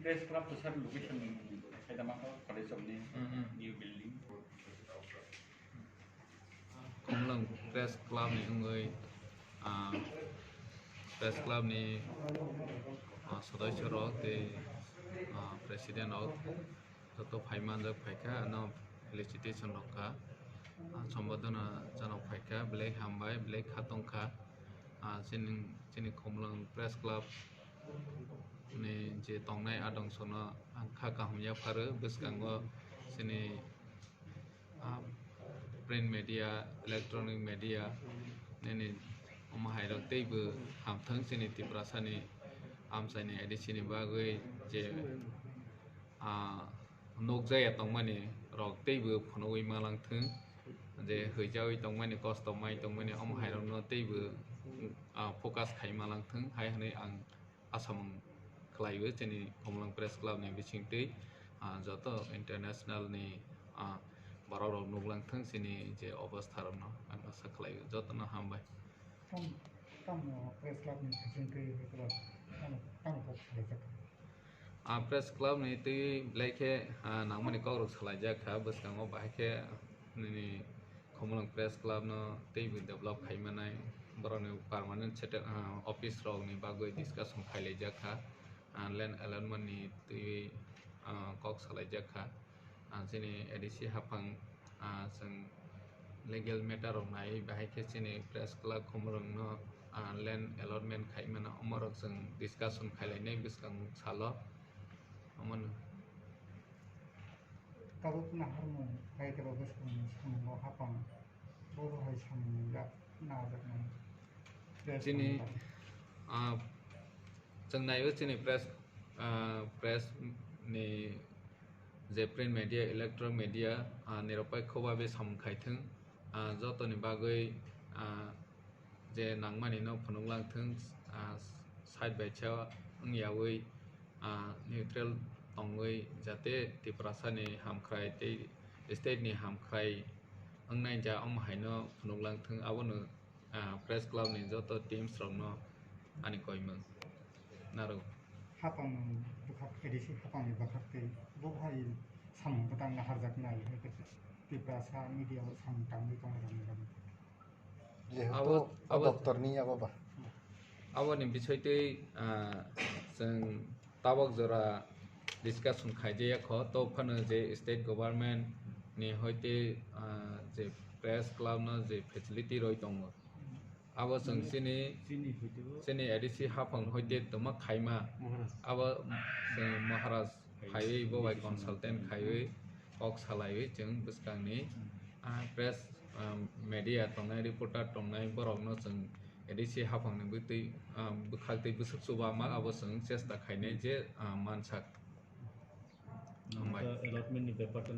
press club to sar location ada maka college of new building Khumulwng press club ni người press club ni सदस्य रहो ते प्रेसिडेंट रहो तो फाइमान जब फाइका ना फेलिसिटेशन रखा संबोधना जाना फाइका ब्लैक हमबाय ब्लैक खातों का जिन Khumulwng प्रेस क्लब ने जे तंगनाय आदं सोना Kaham Yaphar बिस्कांगो जिन प्रिंट मीडिया इलेक्ट्रॉनिक मीडिया ने माहायरं तेबो हामथों जिन तिब्रासानि आमसानि एडिसिनि बागै जे नोकजाया तंमानि रक तेबो फनोइ मालांथों जे हैजावै तंमानि कस्ट माइ तंमानि माहायरं न तेबो फोकस खाइ मालांथों हाय हनै आं आसाम खलायबो जोंनि Khumulwng प्रेस क्लबनि बिथिंथै जत इंटरनेशनल नि बाराव नुलांथों जोंनि जे अबस्था रनो आं आसा खलायबो जतनो हामबाय प्रेस क्लबनि बिथिंथै प्रेस क्लब नि तै ब्लैके नांमानि कौरव सालायजाखा बसकांगो बाहायके नि Khumulwng प्रेस क्लब न तैबो डेभलप खायमानाय बरनि परमानेंट सेटल ऑफिस रौनि बागै डिस्कशन खायलायजाखा लैंड अलॉटमेंट नि तै कक सालायजाखा जोंनि एडिसि हाफां जों लीगल मैटर नाय बाहायके जोंनि प्रेस क्लब Khumulwng न लैंड अलॉटमेंट खायमाना अमरक जों डिस्कशन खायलायनाय बसकां साल अमन Kalau pernah harmo, kayak kalau bos pun sama hapang, baru hari sama ya, nalar mana. Sini, cengai itu sini press ni, je print media, electronic media, neropai khoba be sam kaitung, joto ni bagai je nangmani no Khumulwng thung side by chaw ngiyawi neutral tongoi jate tiprasa ni hamkrai te state ni hamkrai angnai ja haino Khumulwng thung abono press club ni joto teams rokno ani koimung naro Hapang bukan edisi hapang ni bakar te bukan sam petang nahar jaknai tiprasa media sam tambi tongorang abo doktor ni apa abo ni bisoyte जों tabok jora discussion खायजाया खो तो फनो जे state government नि होइते जे press club न जे फेसिलिटी रय दङ आबो जों सिनि एडिसि हाफां होइते तमा खायमा आबो जों महाराज खायै बबाय कनसालटेंट खायै कक सालायै जों बिस्कांनि प्रेस मीडिया तंनाय रिपोर्टर तंनाय बरकनो जों एडिसि हाफांनि बुतै बुखालतै बुसुबा मा आबो जों चेष्टा खायनाय जे मानसाक